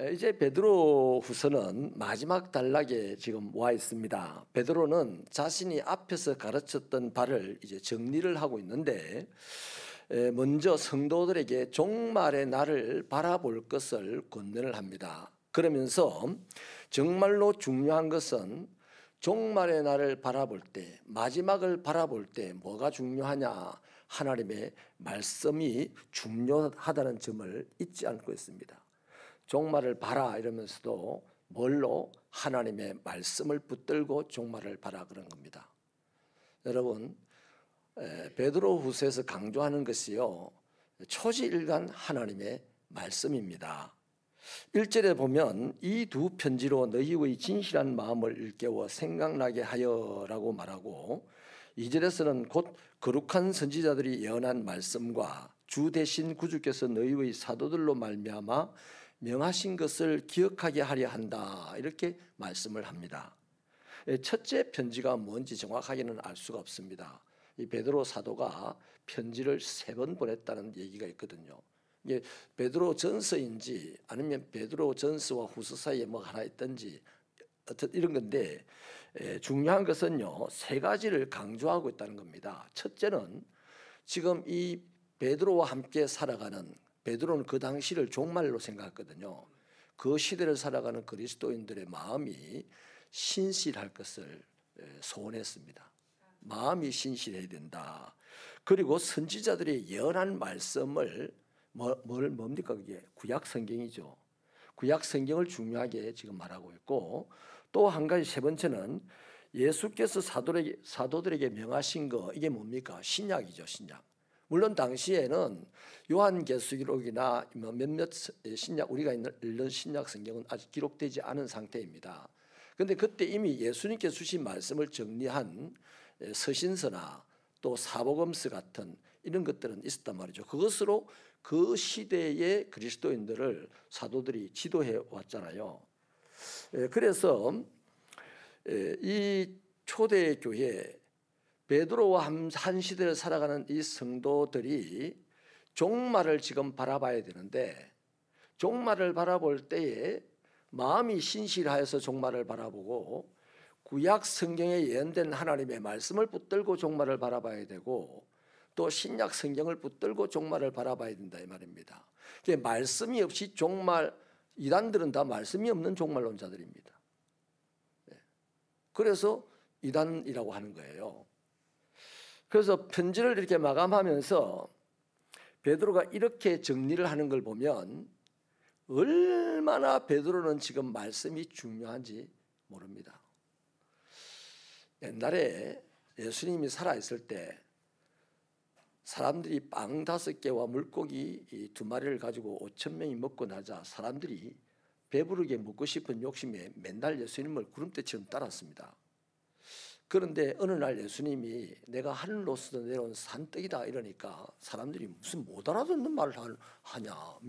이제 베드로후서는 마지막 단락에 지금 와 있습니다. 베드로는 자신이 앞에서 가르쳤던 바를 이제 정리를 하고 있는데, 먼저 성도들에게 종말의 날을 바라볼 것을 권면을 합니다. 그러면서 정말로 중요한 것은 종말의 날을 바라볼 때, 마지막을 바라볼 때 뭐가 중요하냐? 하나님의 말씀이 중요하다는 점을 잊지 않고 있습니다. 종말을 봐라 이러면서도 뭘로? 하나님의 말씀을 붙들고 종말을 봐라 그런 겁니다. 여러분, 베드로후서에서 강조하는 것이요, 초지일관 하나님의 말씀입니다. 1절에 보면 이 두 편지로 너희의 진실한 마음을 일깨워 생각나게 하여라고 말하고, 2절에서는 곧 거룩한 선지자들이 예언한 말씀과 주 대신 구주께서 너희의 사도들로 말미암아 명하신 것을 기억하게 하려 한다, 이렇게 말씀을 합니다. 첫째 편지가 뭔지 정확하게는 알 수가 없습니다. 이 베드로 사도가 편지를 3번 보냈다는 얘기가 있거든요. 이게 베드로 전서인지 아니면 베드로 전서와 후서 사이에 뭐 하나 있든지 이런 건데, 중요한 것은요, 3가지를 강조하고 있다는 겁니다. 첫째는 지금 이 베드로와 함께 살아가는, 베드로는 그 당시를 종말로 생각했거든요. 그 시대를 살아가는 그리스도인들의 마음이 신실할 것을 소원했습니다. 마음이 신실해야 된다. 그리고 선지자들이 예언한 말씀을 뭡니까? 그게 구약 성경이죠. 구약 성경을 중요하게 지금 말하고 있고, 또 한 가지, 3번째는 예수께서 사도들에게 명하신 거, 이게 뭡니까? 신약이죠, 신약. 물론 당시에는 요한계시록이나 몇몇 신약, 우리가 읽는 신약 성경은 아직 기록되지 않은 상태입니다. 그런데 그때 이미 예수님께서 주신 말씀을 정리한 서신서나 또 사복음서 같은 이런 것들은 있었단 말이죠. 그것으로 그 시대의 그리스도인들을 사도들이 지도해 왔잖아요. 그래서 이 초대교회, 베드로와 한 시대를 살아가는 이 성도들이 종말을 지금 바라봐야 되는데, 종말을 바라볼 때에 마음이 신실하여서 종말을 바라보고, 구약 성경에 예언된 하나님의 말씀을 붙들고 종말을 바라봐야 되고, 또 신약 성경을 붙들고 종말을 바라봐야 된다, 이 말입니다. 말씀이 없이 종말, 이단들은 다 말씀이 없는 종말론자들입니다. 그래서 이단이라고 하는 거예요. 그래서 편지를 이렇게 마감하면서 베드로가 이렇게 정리를 하는 걸 보면 얼마나 베드로는 지금 말씀이 중요한지 모릅니다. 옛날에 예수님이 살아있을 때 사람들이 빵 5개와 물고기 2마리를 가지고 5,000명이 먹고 나자 사람들이 배부르게 먹고 싶은 욕심에 맨날 예수님을 구름대처럼 따랐습니다. 그런데 어느 날 예수님이 내가 하늘로서 내려온 산떡이다 이러니까 사람들이 무슨 못 알아듣는 말을 하냐,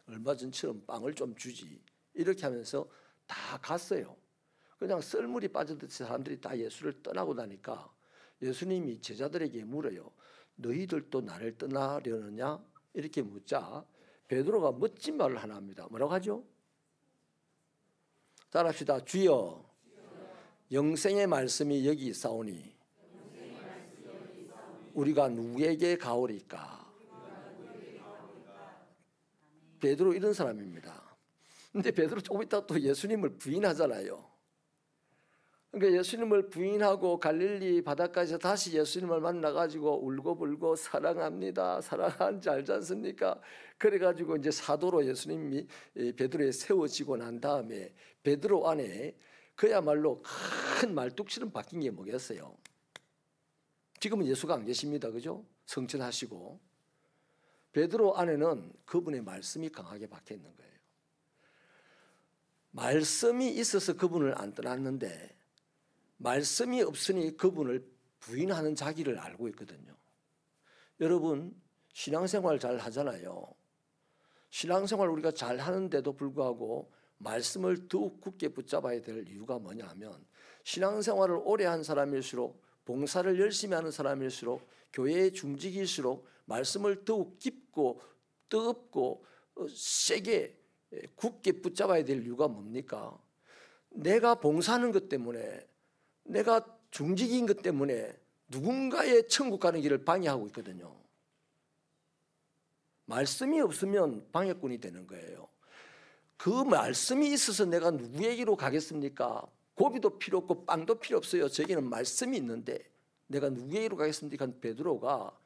얼마 전처럼 빵을 좀 주지, 이렇게 하면서 다 갔어요. 그냥 썰물이 빠져듯이 사람들이 다 예수를 떠나고 나니까 예수님이 제자들에게 물어요. 너희들도 나를 떠나려느냐? 이렇게 묻자 베드로가 멋진 말을 하나 합니다. 뭐라고 하죠? 따라합시다. 주여, 영생의 말씀이 여기 있사오니 우리가 누구에게 가오리까? 베드로 이런 사람입니다. 근데 베드로 조금 있다 또 예수님을 부인하잖아요. 그러니까 예수님을 부인하고 갈릴리 바닷가에서 다시 예수님을 만나가지고 울고불고 사랑합니다, 사랑하는지 알지 않습니까? 그래가지고 이제 사도로 예수님이 베드로에 세워지고 난 다음에 베드로 안에 그야말로 큰 말뚝처럼 바뀐 게 뭐겠어요? 지금은 예수가 안 계십니다. 그죠? 성천하시고. 베드로 안에는 그분의 말씀이 강하게 박혀 있는 거예요. 말씀이 있어서 그분을 안 떠났는데 말씀이 없으니 그분을 부인하는 자기를 알고 있거든요. 여러분, 신앙생활 잘 하잖아요. 신앙생활 우리가 잘 하는데도 불구하고 말씀을 더욱 굳게 붙잡아야 될 이유가 뭐냐 하면, 신앙생활을 오래 한 사람일수록, 봉사를 열심히 하는 사람일수록, 교회의 중직일수록 말씀을 더욱 깊고 뜨겁고 세게 굳게 붙잡아야 될 이유가 뭡니까? 내가 봉사하는 것 때문에, 내가 중직인 것 때문에 누군가의 천국 가는 길을 방해하고 있거든요. 말씀이 없으면 방해꾼이 되는 거예요. 그 말씀이 있어서 내가 누구에게로 가겠습니까? 고기도 필요 없고 빵도 필요 없어요. 저기는 말씀이 있는데 내가 누구에게로 가겠습니까? 베드로가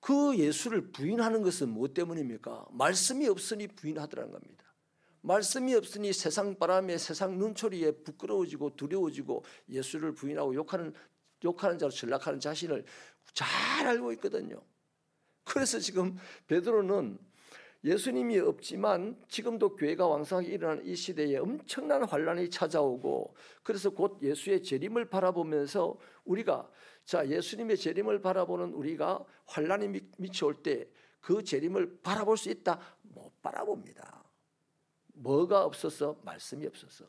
그 예수를 부인하는 것은 무엇 때문입니까? 말씀이 없으니 부인하더라는 겁니다. 말씀이 없으니 세상 바람에, 세상 눈초리에 부끄러워지고 두려워지고 예수를 부인하고 욕하는 자로 전락하는 자신을 잘 알고 있거든요. 그래서 지금 베드로는 예수님이 없지만 지금도 교회가 왕성하게 일어나는 이 시대에 엄청난 환란이 찾아오고, 그래서 곧 예수의 재림을 바라보면서 우리가, 자, 예수님의 재림을 바라보는 우리가 환란이 미쳐올 때 그 재림을 바라볼 수 있다? 못 바라봅니다. 뭐가 없어서? 말씀이 없어서.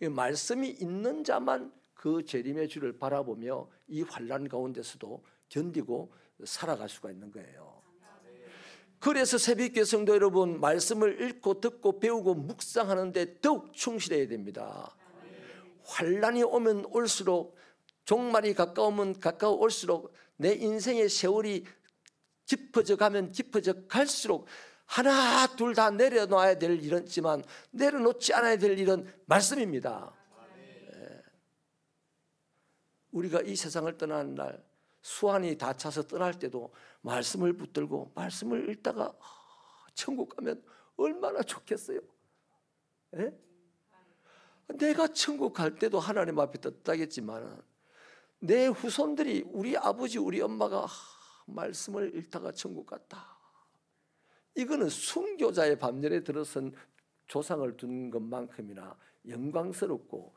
말씀이 있는 자만 그 재림의 주를 바라보며 이 환란 가운데서도 견디고 살아갈 수가 있는 거예요. 그래서 새벽교회 성도 여러분, 말씀을 읽고 듣고 배우고 묵상하는데 더욱 충실해야 됩니다. 환란이 오면 올수록, 종말이 가까우면 가까울수록, 내 인생의 세월이 깊어져 가면 깊어져 갈수록 하나 둘 다 내려놔야 될 일은 있지만 내려놓지 않아야 될 일은 말씀입니다. 우리가 이 세상을 떠나는 날, 수완이 다 차서 떠날 때도 말씀을 붙들고 말씀을 읽다가 천국 가면 얼마나 좋겠어요. 에? 내가 천국 갈 때도 하나님 앞에 떴다겠지만 내 후손들이, 우리 아버지 우리 엄마가 말씀을 읽다가 천국 갔다, 이거는 순교자의 밤열에 들어선 조상을 둔 것만큼이나 영광스럽고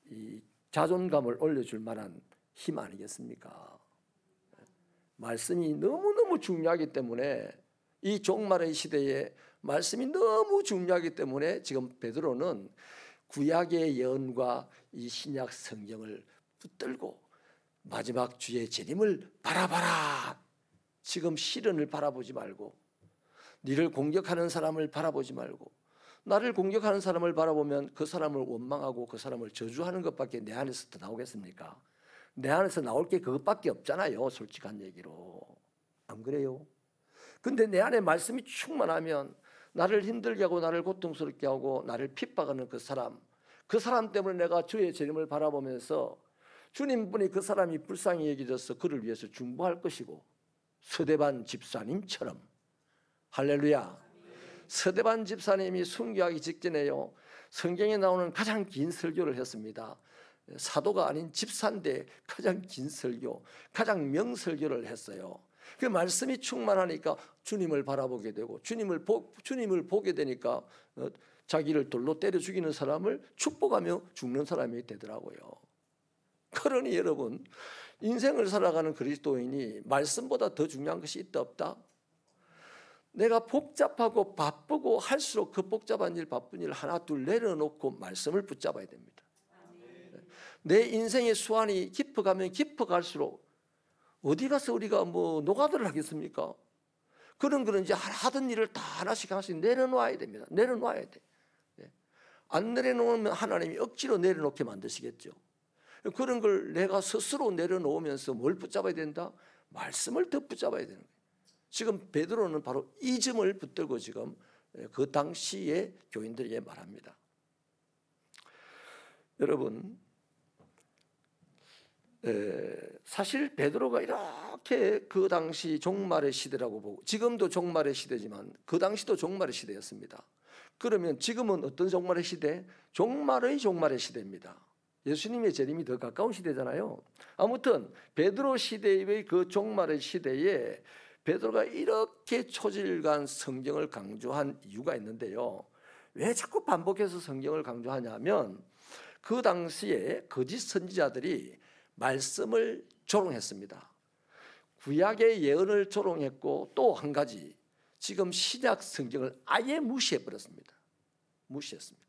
이 자존감을 올려줄 만한 힘 아니겠습니까? 말씀이 너무너무 중요하기 때문에, 이 종말의 시대에 말씀이 너무 중요하기 때문에 지금 베드로는 구약의 예언과 이 신약 성경을 붙들고 마지막 주의 재림을 바라봐라. 지금 시련을 바라보지 말고, 너를 공격하는 사람을 바라보지 말고, 나를 공격하는 사람을 바라보면 그 사람을 원망하고 그 사람을 저주하는 것밖에 내 안에서 더 나오겠습니까? 내 안에서 나올 게 그것밖에 없잖아요. 솔직한 얘기로. 안 그래요? 근데 내 안에 말씀이 충만하면 나를 힘들게 하고 나를 고통스럽게 하고 나를 핍박하는 그 사람 때문에 내가 주의 재림을 바라보면서 주님분이 그 사람이 불쌍히 여겨져서 그를 위해서 중보할 것이고, 서대반 집사님처럼, 할렐루야, 서대반 집사님이 순교하기 직전에요, 성경에 나오는 가장 긴 설교를 했습니다. 사도가 아닌 집사인데 가장 긴 설교, 가장 명설교를 했어요. 그 말씀이 충만하니까 주님을 바라보게 되고, 주님을 보게 되니까 자기를 돌로 때려 죽이는 사람을 축복하며 죽는 사람이 되더라고요. 그러니 여러분, 인생을 살아가는 그리스도인이 말씀보다 더 중요한 것이 있다 없다? 내가 복잡하고 바쁘고 할수록 그 복잡한 일, 바쁜 일 하나 둘 내려놓고 말씀을 붙잡아야 됩니다. 내 인생의 수완이 깊어가면 깊어갈수록 어디 가서 우리가 노가다를 하겠습니까? 그런 거는 이제 하던 일을 다 하나씩 내려놓아야 됩니다. 내려놓아야 돼. 안 내려놓으면 하나님이 억지로 내려놓게 만드시겠죠. 그런 걸 내가 스스로 내려놓으면서 뭘 붙잡아야 된다? 말씀을 더 붙잡아야 되는 거예요. 지금 베드로는 바로 이 점을 붙들고 지금 그 당시의 교인들에게 말합니다. 여러분, 사실 베드로가 이렇게 그 당시 종말의 시대라고 보고, 지금도 종말의 시대지만 그 당시도 종말의 시대였습니다. 그러면 지금은 어떤 종말의 시대? 종말의 시대입니다. 예수님의 재림이 더 가까운 시대잖아요. 아무튼 베드로 시대의 그 종말의 시대에 베드로가 이렇게 초질간 성경을 강조한 이유가 있는데요. 왜 자꾸 반복해서 성경을 강조하냐면, 그 당시에 거짓 선지자들이 말씀을 조롱했습니다. 구약의 예언을 조롱했고, 또 한 가지, 지금 신약 성경을 아예 무시해버렸습니다. 무시했습니다.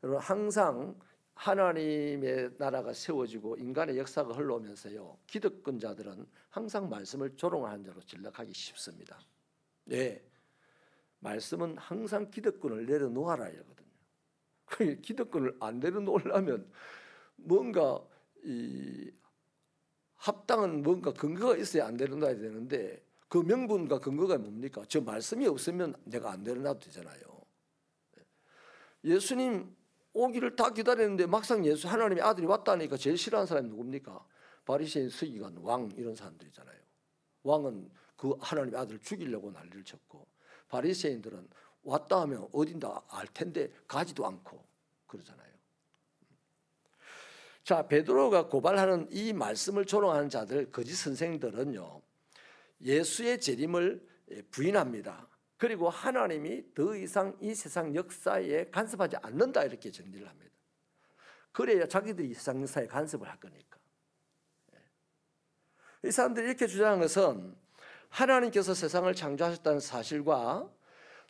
여러분, 항상 하나님의 나라가 세워지고 인간의 역사가 흘러오면서요, 기득권자들은 항상 말씀을 조롱하는 자로 전락하기 쉽습니다. 네, 말씀은 항상 기득권을 내려놓아라 이거거든요. 그 기득권을 안 내려놓으려면 뭔가 이 합당한 뭔가 근거가 있어야 안 내려놔야 되는데 그 명분과 근거가 뭡니까? 저 말씀이 없으면 내가 안 내려놔도 되잖아요. 예수님 오기를 다 기다렸는데 막상 하나님의 아들이 왔다니까 제일 싫어하는 사람이 누굽니까? 바리새인, 서기관, 왕 이런 사람들이잖아요. 왕은 그 하나님의 아들을 죽이려고 난리를 쳤고 바리새인들은 왔다 하면 어딘다 알 텐데 가지도 않고 그러잖아요. 자, 베드로가 고발하는 이 말씀을 조롱하는 자들, 거짓 선생들은요, 예수의 재림을 부인합니다. 그리고 하나님이 더 이상 이 세상 역사에 간섭하지 않는다 이렇게 정리를 합니다. 그래야 자기들이 이 세상 역사에 간섭을 할 거니까. 이 사람들이 이렇게 주장한 것은 하나님께서 세상을 창조하셨다는 사실과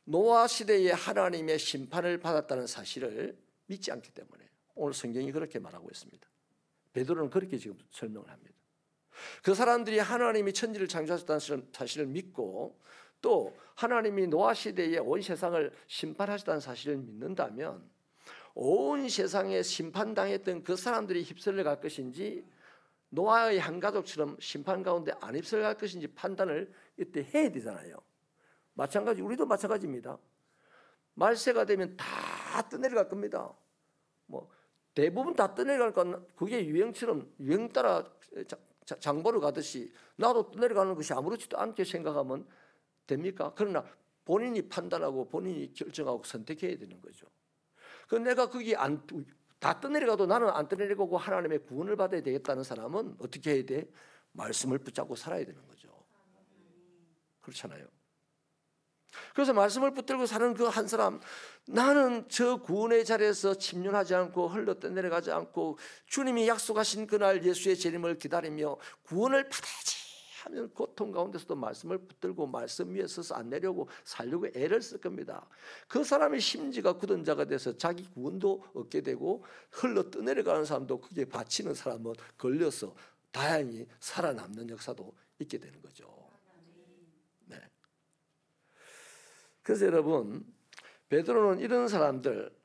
노아 시대에 하나님의 심판을 받았다는 사실을 믿지 않기 때문에 오늘 성경이 그렇게 말하고 있습니다. 베드로는 그렇게 지금 설명을 합니다. 그 사람들이 하나님이 천지를 창조하셨다는 사실을 믿고 또 하나님이 노아 시대에 온 세상을 심판하셨다는 사실을 믿는다면 온 세상에 심판당했던 그 사람들이 휩쓸려 갈 것인지 노아의 한 가족처럼 심판 가운데 안 휩쓸려 갈 것인지 판단을 이때 해야 되잖아요. 마찬가지 우리도 마찬가지입니다. 말세가 되면 다 떠내려갈 겁니다. 뭐 대부분 다 떠내려갈 건 그게 유행처럼 유행 따라 장보러 가듯이 나도 떠내려가는 것이 아무렇지도 않게 생각하면 됩니까? 그러나 본인이 판단하고 본인이 결정하고 선택해야 되는 거죠. 그 내가 거기 다 떠내려가도 나는 안 떠내려가고 하나님의 구원을 받아야 되겠다는 사람은 어떻게 해야 돼? 말씀을 붙잡고 살아야 되는 거죠. 그렇잖아요. 그래서 말씀을 붙들고 사는 그 한 사람, 나는 저 구원의 자리에서 침륜하지 않고 흘러 떠내려가지 않고 주님이 약속하신 그날 예수의 재림을 기다리며 구원을 받아야지 하면 고통 가운데서도 말씀을 붙들고 말씀 위에 서서 안 내려고 살려고 애를 쓸 겁니다. 그 사람의 심지가 굳은 자가 돼서 자기 구원도 얻게 되고 흘러 떠내려가는 사람도 그게 바치는 사람은 걸려서 다행히 살아남는 역사도 있게 되는 거죠. 네. 그래서 여러분, 베드로는 이런 사람들,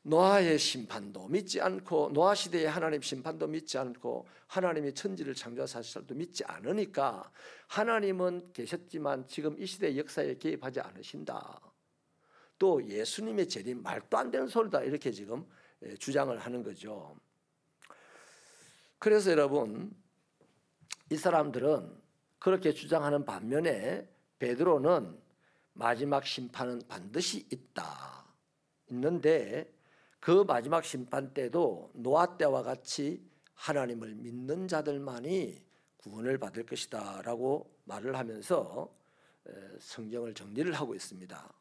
노아의 심판도 믿지 않고 노아 시대의 하나님 심판도 믿지 않고 하나님이 천지를 창조한 사실도 믿지 않으니까 하나님은 계셨지만 지금 이 시대의 역사에 개입하지 않으신다. 또 예수님의 재림 말도 안 되는 소리다 이렇게 지금 주장을 하는 거죠. 그래서 여러분, 이 사람들은 그렇게 주장하는 반면에 베드로는 마지막 심판은 반드시 있는데 그 마지막 심판 때도 노아 때와 같이 하나님을 믿는 자들만이 구원을 받을 것이다 라고 말을 하면서 성경을 정리를 하고 있습니다.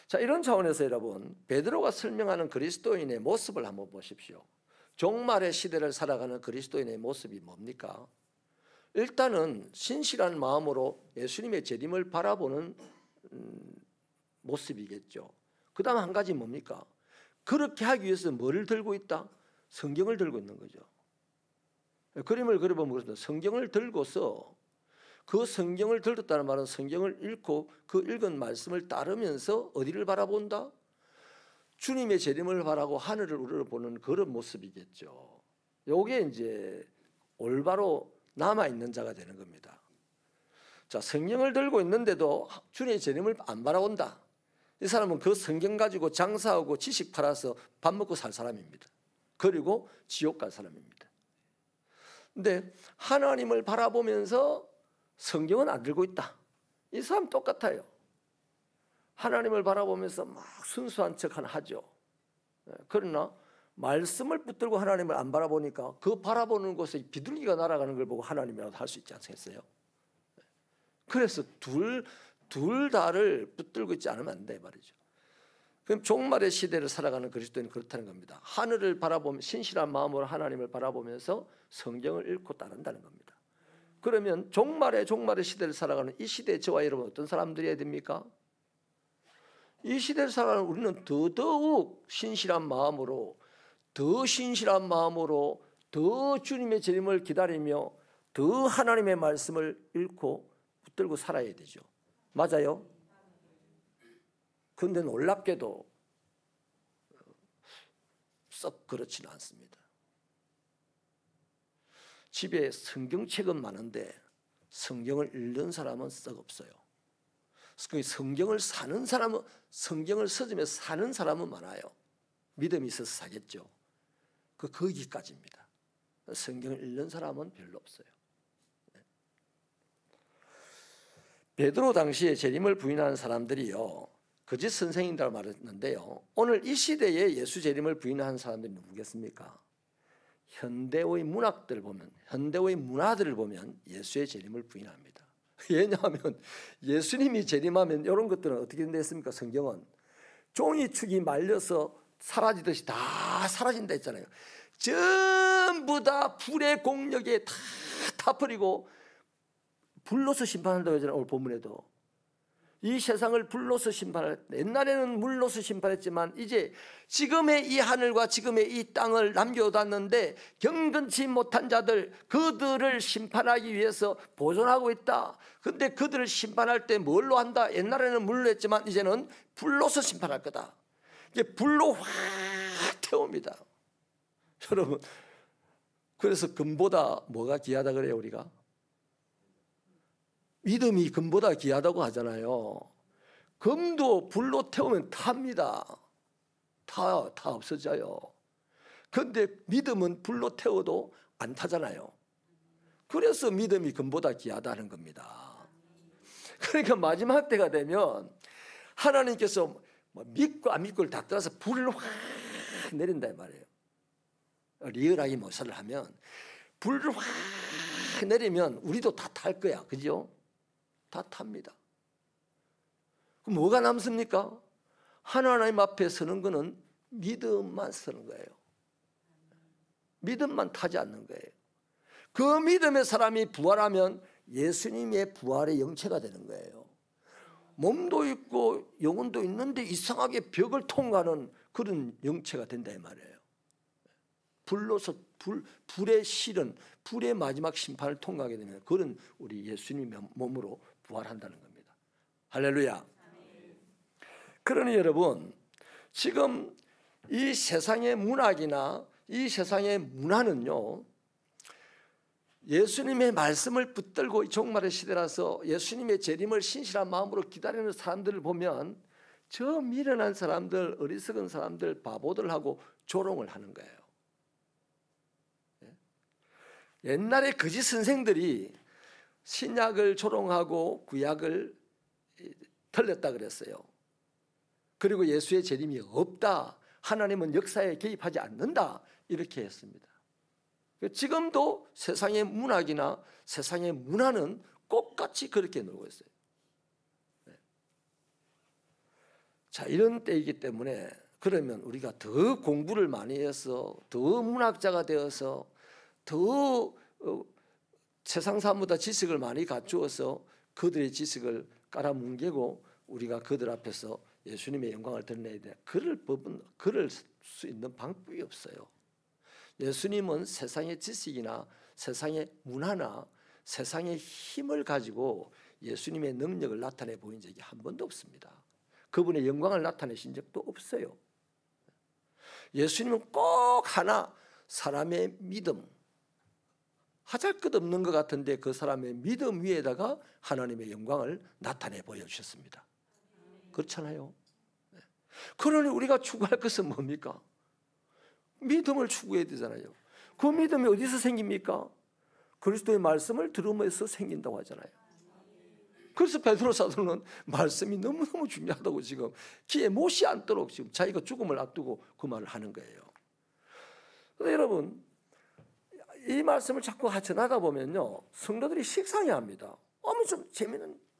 자, 이런 차원에서 여러분, 베드로가 설명하는 그리스도인의 모습을 한번 보십시오. 종말의 시대를 살아가는 그리스도인의 모습이 뭡니까? 일단은 신실한 마음으로 예수님의 재림을 바라보는 모습이겠죠. 그 다음 한 가지 뭡니까? 그렇게 하기 위해서 뭐를 들고 있다? 성경을 들고 있는 거죠. 그림을 그려보면 그렇습니다. 성경을 들고서 그 성경을 들었다는 말은 성경을 읽고 그 읽은 말씀을 따르면서 어디를 바라본다? 주님의 재림을 바라고 하늘을 우러러보는 그런 모습이겠죠. 요게 이제 올바로 남아있는 자가 되는 겁니다. 자, 성경을 들고 있는데도 주님의 재림을 안 바라본다. 이 사람은 그 성경 가지고 장사하고 지식 팔아서 밥 먹고 살 사람입니다. 그리고 지옥 갈 사람입니다. 근데 하나님을 바라보면서 성경은 안 들고 있다. 이 사람 똑같아요. 하나님을 바라보면서 막 순수한 척 하죠. 그러나 말씀을 붙들고 하나님을 안 바라보니까 그 바라보는 곳에 비둘기가 날아가는 걸 보고 하나님이라도 할 수 있지 않겠어요? 그래서 둘 다를 붙들고 있지 않으면 안 돼 말이죠. 그럼 종말의 시대를 살아가는 그리스도인은 그렇다는 겁니다. 하늘을 바라보면 신실한 마음으로 하나님을 바라보면서 성경을 읽고 따른다는 겁니다. 그러면 종말의 시대를 살아가는 이 시대의 저와 여러분 어떤 사람들이어야 됩니까? 이 시대를 살아가는 우리는 더더욱 신실한 마음으로 더 주님의 재림을 기다리며 더 하나님의 말씀을 읽고 붙들고 살아야 되죠. 맞아요? 그런데 놀랍게도 썩 그렇지는 않습니다. 집에 성경책은 많은데 성경을 읽는 사람은 썩 없어요. 성경을 사는 사람은, 성경을 서점에 사는 사람은 많아요. 믿음이 있어서 사겠죠. 거기까지입니다. 성경을 읽는 사람은 별로 없어요. 베드로 당시에 재림을 부인하는 사람들이요, 거짓 선생님이라고 말했는데요, 오늘 이 시대에 예수 재림을 부인하는 사람들이 누구겠습니까? 현대의 문학들을 보면, 현대의 문화들을 보면 예수의 재림을 부인합니다. 왜냐하면 예수님이 재림하면 이런 것들은 어떻게 됐습니까? 성경은 종이축이 말려서 사라지듯이 다 사라진다 했잖아요. 전부 다 불의 공력에 다 타버리고 불로서 심판한다고 했잖아요. 오늘 본문에도 이 세상을 불로서 심판할, 옛날에는 물로서 심판했지만 이제 지금의 이 하늘과 지금의 이 땅을 남겨뒀는데 경건치 못한 자들, 그들을 심판하기 위해서 보존하고 있다. 그런데 그들을 심판할 때 뭘로 한다? 옛날에는 물로 했지만 이제는 불로서 심판할 거다. 이게 불로 확 태웁니다. 여러분, 그래서 금보다 뭐가 귀하다 그래요? 우리가 믿음이 금보다 귀하다고 하잖아요. 금도 불로 태우면 탑니다. 다 없어져요. 그런데 믿음은 불로 태워도 안 타잖아요. 그래서 믿음이 금보다 귀하다는 겁니다. 그러니까 마지막 때가 되면 하나님께서 믿고 안 믿고를 다 떠나서 불을 확 내린다 이 말이에요. 리얼하게 묘사를 하면 불을 확 내리면 우리도 다 탈 거야. 그죠? 다 탑니다. 그럼 뭐가 남습니까? 하나님 앞에 서는 거는 믿음만 서는 거예요. 믿음만 타지 않는 거예요. 그 믿음의 사람이 부활하면 예수님의 부활의 영체가 되는 거예요. 몸도 있고 영혼도 있는데 이상하게 벽을 통과하는 그런 영체가 된다 이 말이에요. 불로서 불의 실은 불의 마지막 심판을 통과하게 되면 그런 우리 예수님의 몸으로 부활한다는 겁니다. 할렐루야. 그러니 여러분, 지금 이 세상의 문학이나 이 세상의 문화는요, 예수님의 말씀을 붙들고 종말의 시대라서 예수님의 재림을 신실한 마음으로 기다리는 사람들을 보면 저 미련한 사람들, 어리석은 사람들, 바보들하고 조롱을 하는 거예요. 옛날에 거짓 선생들이 신약을 조롱하고 구약을 틀렸다 그랬어요. 그리고 예수의 재림이 없다, 하나님은 역사에 개입하지 않는다, 이렇게 했습니다. 지금도 세상의 문학이나 세상의 문화는 똑같이 그렇게 놀고 있어요. 자, 이런 때이기 때문에 그러면 우리가 더 공부를 많이 해서 더 문학자가 되어서 더 세상 사람보다 지식을 많이 갖추어서 그들의 지식을 깔아뭉개고 우리가 그들 앞에서 예수님의 영광을 드러내야 돼. 그럴 수 있는 방법이 없어요. 예수님은 세상의 지식이나 세상의 문화나 세상의 힘을 가지고 예수님의 능력을 나타내 보인 적이 한 번도 없습니다. 그분의 영광을 나타내신 적도 없어요. 예수님은 꼭 하나, 사람의 믿음, 하잘것없는 것 같은데 그 사람의 믿음 위에다가 하나님의 영광을 나타내 보여주셨습니다. 그렇잖아요. 그러니 우리가 추구할 것은 뭡니까? 믿음을 추구해야 되잖아요. 그 믿음이 어디서 생깁니까? 그리스도의 말씀을 들으면서 생긴다고 하잖아요. 그래서 베드로 사도는 말씀이 너무너무 중요하다고 지금 귀에 못이 앉도록 지금 자기가 죽음을 앞두고 그 말을 하는 거예요. 그런데 여러분, 이 말씀을 자꾸 전하다 보면요, 성도들이 식상해합니다. 좀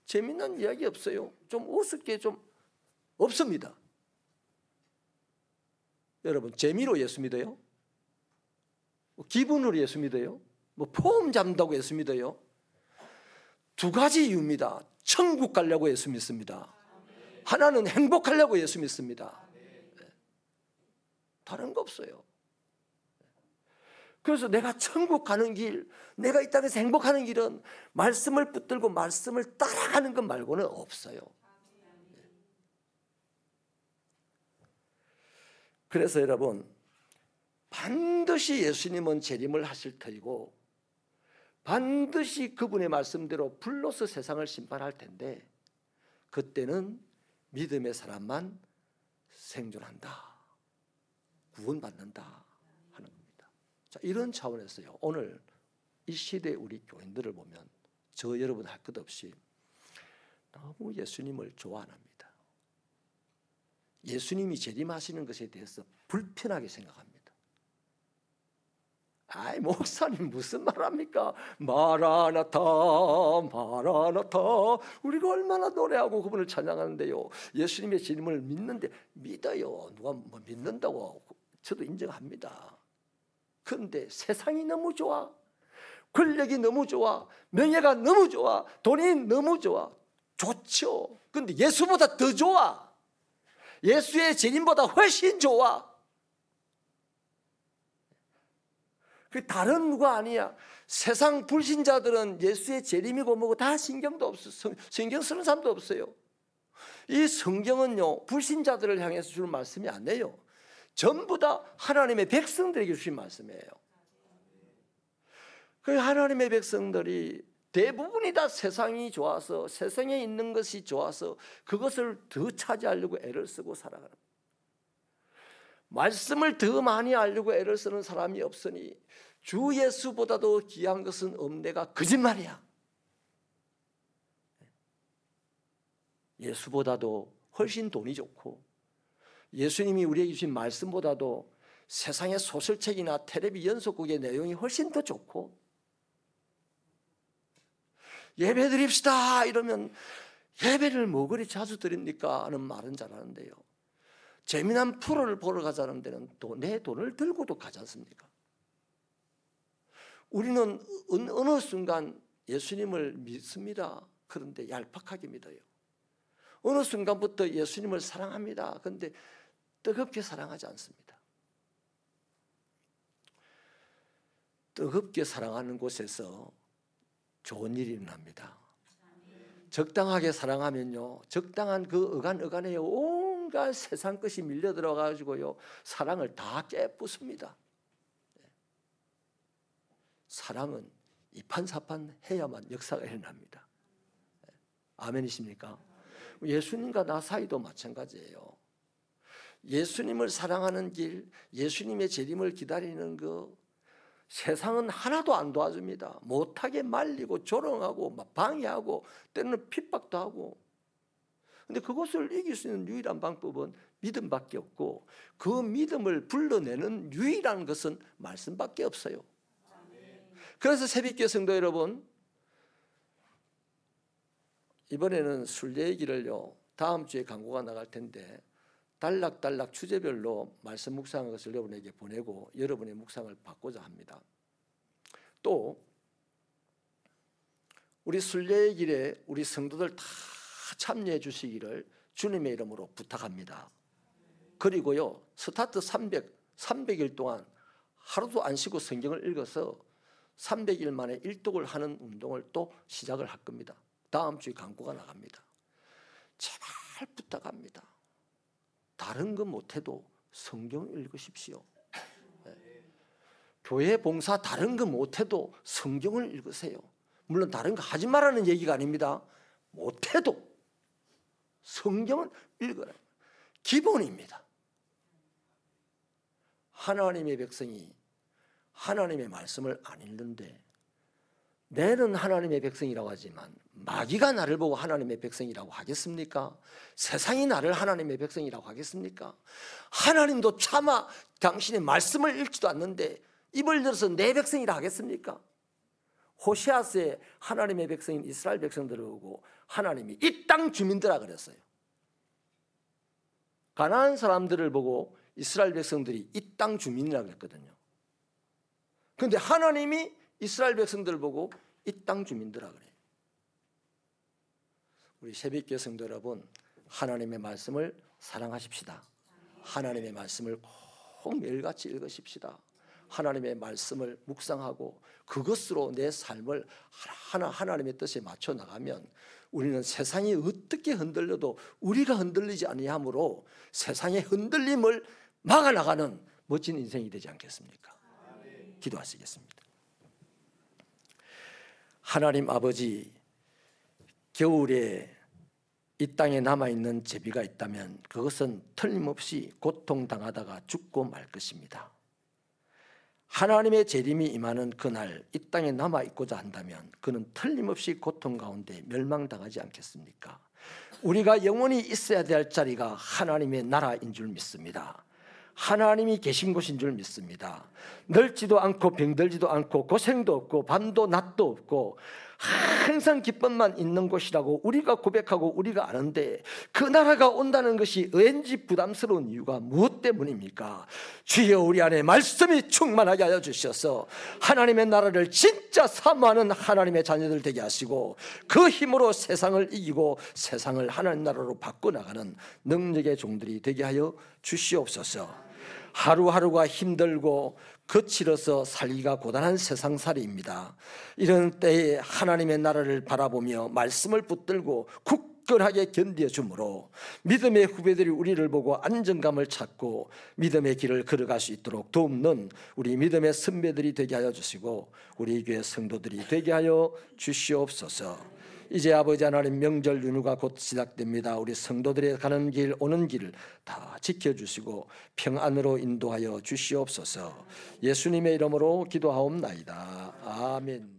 재밌는 이야기 없어요? 좀 우습게 좀 없습니다. 여러분, 재미로 예수 믿어요? 기분으로 예수 믿어요? 폼 잡는다고 예수 믿어요? 두 가지 이유입니다. 천국 가려고 예수 믿습니다. 하나는 행복하려고 예수 믿습니다. 다른 거 없어요. 그래서 내가 천국 가는 길, 내가 이 땅에서 행복하는 길은 말씀을 붙들고 말씀을 따라가는 것 말고는 없어요. 그래서 여러분, 반드시 예수님은 재림을 하실 터이고 반드시 그분의 말씀대로 불로서 세상을 심판할 텐데 그때는 믿음의 사람만 생존한다, 구원받는다 하는 겁니다. 자, 이런 차원에서요, 오늘 이 시대 우리 교인들을 보면 저 여러분 할 것 없이 너무 예수님을 좋아 안 합니다. 예수님이 재림하시는 것에 대해서 불편하게 생각합니다. 아이, 목사님 무슨 말 합니까? 마라나타 마라나타, 우리가 얼마나 노래하고 그분을 찬양하는데요, 예수님의 재림을 믿는데, 믿어요. 누가 뭐 믿는다고 저도 인정합니다. 그런데 세상이 너무 좋아, 권력이 너무 좋아, 명예가 너무 좋아, 돈이 너무 좋아. 좋죠. 그런데 예수보다 더 좋아. 예수의 재림보다 훨씬 좋아. 그 다른 누가 아니야. 세상 불신자들은 예수의 재림이고 뭐고 다 신경도 없어. 신경 쓰는 사람도 없어요. 이 성경은요, 불신자들을 향해서 주는 말씀이 아니에요. 전부 다 하나님의 백성들에게 주신 말씀이에요. 그 하나님의 백성들이 대부분이 다 세상이 좋아서, 세상에 있는 것이 좋아서 그것을 더 차지하려고 애를 쓰고 살아가는, 말씀을 더 많이 알려고 애를 쓰는 사람이 없으니 주 예수보다도 귀한 것은 없네가 거짓말이야. 예수보다도 훨씬 돈이 좋고, 예수님이 우리에게 주신 말씀보다도 세상의 소설책이나 텔레비 연속극의 내용이 훨씬 더 좋고, 예배 드립시다 이러면 예배를 뭐 그리 자주 드립니까 하는 말은 잘하는데요, 재미난 프로를 보러 가자는 데는 내 돈을 들고도 가지 않습니까? 우리는 어느 순간 예수님을 믿습니다. 그런데 얄팍하게 믿어요. 어느 순간부터 예수님을 사랑합니다. 그런데 뜨겁게 사랑하지 않습니다. 뜨겁게 사랑하는 곳에서 좋은 일이 일어납니다. 적당하게 사랑하면요, 적당한 그 어간에 온갖 세상 것이 밀려 들어가지고요, 사랑을 다 깨부숩니다. 사랑은 이판사판 해야만 역사가 일어납니다. 아멘이십니까? 예수님과 나 사이도 마찬가지예요. 예수님을 사랑하는 길, 예수님의 재림을 기다리는 그 세상은 하나도 안 도와줍니다. 못하게 말리고 조롱하고 막 방해하고 때로는 핍박도 하고. 그런데 그것을 이길 수 있는 유일한 방법은 믿음밖에 없고, 그 믿음을 불러내는 유일한 것은 말씀밖에 없어요. 그래서 새벽교회 성도 여러분, 이번에는 순례 얘기를요, 다음 주에 광고가 나갈 텐데 단락단락 주제별로 말씀 묵상한 것을 여러분에게 보내고 여러분의 묵상을 받고자 합니다. 또 우리 순례의 길에 우리 성도들 다 참여해 주시기를 주님의 이름으로 부탁합니다. 그리고요, 스타트 300일 동안 하루도 안 쉬고 성경을 읽어서 300일 만에 일독을 하는 운동을 또 시작을 할 겁니다. 다음 주에 광고가 나갑니다. 제발 부탁합니다. 다른 거 못해도 성경을 읽으십시오. 네. 교회 봉사 다른 거 못해도 성경을 읽으세요. 물론 다른 거 하지 말라는 얘기가 아닙니다. 못해도 성경을 읽으라. 기본입니다. 하나님의 백성이 하나님의 말씀을 안 읽는데, 내는 하나님의 백성이라고 하지만 마귀가 나를 보고 하나님의 백성이라고 하겠습니까? 세상이 나를 하나님의 백성이라고 하겠습니까? 하나님도 차마 당신의 말씀을 읽지도 않는데 입을 열어서 내 백성이라 하겠습니까? 호세아서에 하나님의 백성인 이스라엘 백성들을 보고 하나님이 이 땅 주민들아 그랬어요. 가나안 사람들을 보고 이스라엘 백성들이 이 땅 주민이라고 했거든요. 그런데 하나님이 이스라엘 백성들을 보고 이 땅 주민들아 그래요. 우리 새벽교회 성도 여러분, 하나님의 말씀을 사랑하십시다. 하나님의 말씀을 꼭 매일같이 읽으십시다. 하나님의 말씀을 묵상하고 그것으로 내 삶을 하나님의 뜻에 맞춰 나가면 우리는 세상이 어떻게 흔들려도 우리가 흔들리지 아니하므로 세상의 흔들림을 막아나가는 멋진 인생이 되지 않겠습니까? 기도하시겠습니다. 하나님 아버지, 겨울에 이 땅에 남아있는 제비가 있다면 그것은 틀림없이 고통당하다가 죽고 말 것입니다. 하나님의 재림이 임하는 그날 이 땅에 남아있고자 한다면 그는 틀림없이 고통 가운데 멸망당하지 않겠습니까? 우리가 영원히 있어야 될 자리가 하나님의 나라인 줄 믿습니다. 하나님이 계신 곳인 줄 믿습니다. 늙지도 않고 병들지도 않고 고생도 없고 밤도 낮도 없고 항상 기쁨만 있는 곳이라고 우리가 고백하고 우리가 아는데 그 나라가 온다는 것이 왠지 부담스러운 이유가 무엇 때문입니까? 주여, 우리 안에 말씀이 충만하게 하여 주셔서 하나님의 나라를 진짜 사모하는 하나님의 자녀들 되게 하시고 그 힘으로 세상을 이기고 세상을 하나님 나라로 바꿔나가는 능력의 종들이 되게 하여 주시옵소서. 하루하루가 힘들고 거칠어서 살기가 고단한 세상살이입니다. 이런 때에 하나님의 나라를 바라보며 말씀을 붙들고 굳건하게 견디어 주므로 믿음의 후배들이 우리를 보고 안정감을 찾고 믿음의 길을 걸어갈 수 있도록 돕는 우리 믿음의 선배들이 되게 하여 주시고 우리 교회 성도들이 되게 하여 주시옵소서. 이제 아버지 하나님, 명절 연휴가 곧 시작됩니다. 우리 성도들의 가는 길 오는 길을 다 지켜주시고 평안으로 인도하여 주시옵소서. 예수님의 이름으로 기도하옵나이다. 아멘.